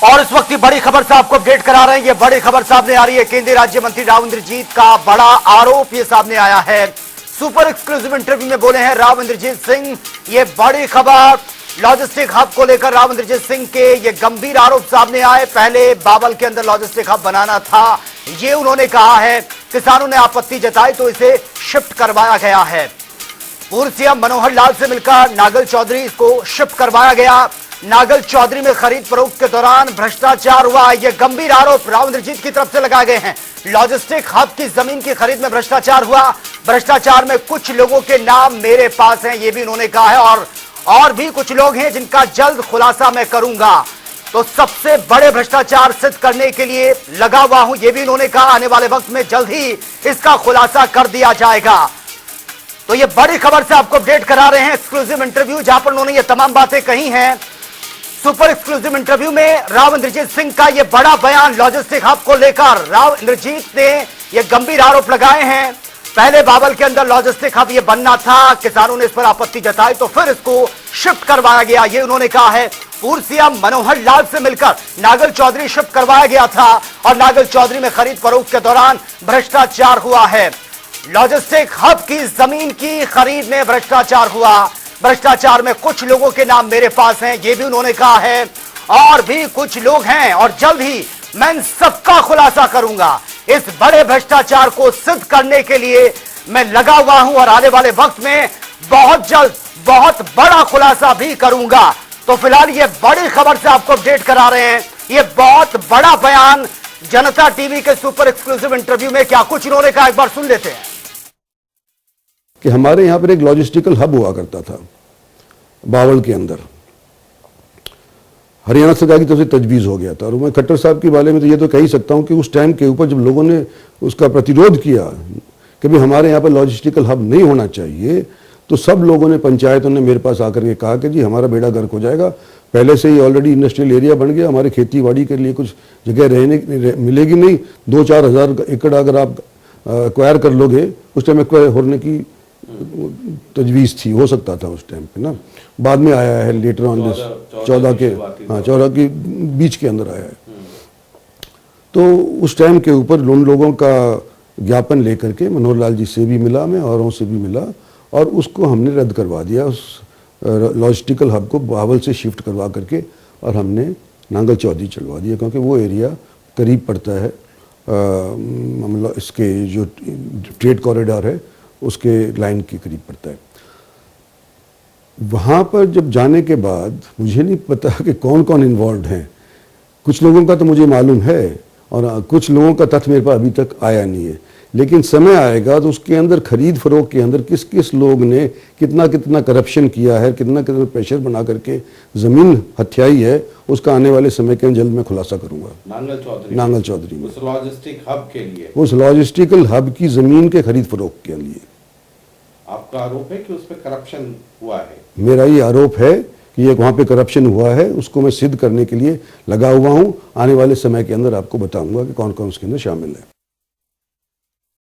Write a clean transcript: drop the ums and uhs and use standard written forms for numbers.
और इस वक्त की बड़ी खबर से आपको अपडेट करा रहे हैं। ये बड़ी खबर सामने आ रही है। केंद्रीय राज्य मंत्री राव इंद्रजीत का बड़ा आरोप ये सामने आया है। सुपर एक्सक्लूसिव इंटरव्यू में बोले हैं राव इंद्रजीत सिंह। ये बड़ी खबर लॉजिस्टिक हब को लेकर राव इंद्रजीत सिंह के ये गंभीर आरोप सामने आए। पहले बावल के अंदर लॉजिस्टिक हब बनाना था, ये उन्होंने कहा है। किसानों ने आपत्ति जताई तो इसे शिफ्ट करवाया गया है। पूर्व सीएम मनोहर लाल से मिलकर नागल चौधरी को शिफ्ट करवाया गया। नागल चौधरी में खरीद फरोख्त के दौरान भ्रष्टाचार हुआ, ये गंभीर आरोप राव इंद्रजीत की तरफ से लगाए गए हैं। लॉजिस्टिक हब की जमीन की खरीद में भ्रष्टाचार हुआ। भ्रष्टाचार में कुछ लोगों के नाम मेरे पास हैं, ये भी उन्होंने कहा है। और भी कुछ लोग हैं जिनका जल्द खुलासा मैं करूंगा। तो सबसे बड़े भ्रष्टाचार सिद्ध करने के लिए लगा हुआ हूं, यह भी उन्होंने कहा। आने वाले वक्त में जल्द ही इसका खुलासा कर दिया जाएगा। तो ये बड़ी खबर से आपको अपडेट करा रहे हैं। एक्सक्लूसिव इंटरव्यू जहां पर उन्होंने ये तमाम बातें कही हैं। सुपर एक्सक्लूसिव इंटरव्यू में राव इंद्रजीत सिंह का यह बड़ा बयान लॉजिस्टिक हब को लेकर राव इंद्रजीत ने यह गंभीर आरोप लगाए हैं। पहले बावल के अंदर लॉजिस्टिक हब ये बनना था, किसानों ने इस पर आपत्ति जताई तो फिर इसको शिफ्ट करवाया गया, ये उन्होंने कहा है। पूर्व सीएम मनोहर लाल से मिलकर नागल चौधरी शिफ्ट करवाया गया था और नागल चौधरी में खरीद फरोख्त के दौरान भ्रष्टाचार हुआ है। लॉजिस्टिक हब की जमीन की खरीद में भ्रष्टाचार हुआ। भ्रष्टाचार में कुछ लोगों के नाम मेरे पास हैं, ये भी उन्होंने कहा है। और भी कुछ लोग हैं और जल्द ही मैं इन सबका खुलासा करूंगा। इस बड़े भ्रष्टाचार को सिद्ध करने के लिए मैं लगा हुआ हूं और आने वाले वक्त में बहुत जल्द बहुत बड़ा खुलासा भी करूंगा। तो फिलहाल ये बड़ी खबर से आपको अपडेट करा रहे हैं। ये बहुत बड़ा बयान जनता टीवी के सुपर एक्सक्लूसिव इंटरव्यू में क्या कुछ इन्होंने कहा, एक बार सुन लेते हैं। कि हमारे यहाँ पर एक लॉजिस्टिकल हब हुआ करता था बावल के अंदर, हरियाणा सरकार की तरफ से तजवीज़ हो गया था। और मैं खट्टर साहब के बारे में तो ये तो कह ही सकता हूँ कि उस टाइम के ऊपर जब लोगों ने उसका प्रतिरोध किया कि भाई हमारे यहाँ पर लॉजिस्टिकल हब नहीं होना चाहिए, तो सब लोगों ने, पंचायतों ने मेरे पास आकर के कहा कि जी हमारा बेड़ा गर्क हो जाएगा। पहले से ही ऑलरेडी इंडस्ट्रियल एरिया बन गया, हमारे खेती बाड़ी के लिए कुछ जगह मिलेगी नहीं। 2-4 हज़ार एकड़ अगर आप एक्वायर कर लोगे, उस टाइम एक्वायर होने की तजवीज़ थी, हो सकता था उस टाइम पे ना। बाद में आया है लेटर ऑन दिस 14 के बीच के अंदर आया है। तो उस टाइम के ऊपर उन लोगों का ज्ञापन लेकर के मनोहर लाल जी से भी मिला, मैं औरों से भी मिला और उसको हमने रद्द करवा दिया। उस लॉजिस्टिकल हब को बावल से शिफ्ट करवा करके और हमने नांगल चौधरी चलवा दिया, क्योंकि वो एरिया करीब पड़ता है मतलब इसके जो ट्रेड कॉरिडोर है उसके लाइन के करीब पड़ता है। वहाँ पर जब जाने के बाद मुझे नहीं पता कि कौन कौन इन्वॉल्व हैं। कुछ लोगों का तो मुझे मालूम है और कुछ लोगों का तथ्य मेरे पास अभी तक आया नहीं है। लेकिन समय आएगा तो उसके अंदर खरीद फरोख्त के अंदर किस किस लोग ने कितना कितना करप्शन किया है, कितना कितना प्रेशर बना करके ज़मीन हथियाई है, उसका आने वाले समय के जल्द मैं खुलासा करूंगा। नांगल चौधरी में उस लॉजिस्टिक हब के लिए, उस लॉजिस्टिकल हब की ज़मीन के खरीद फरोख्त के लिए आपका आरोप है कि उस पर करप्शन हुआ है। मेरा ये आरोप है कि ये वहाँ पे करप्शन हुआ है, उसको मैं सिद्ध करने के लिए लगा हुआ हूँ। आने वाले समय के अंदर आपको बताऊंगा कि कौन कौन उसके अंदर शामिल है।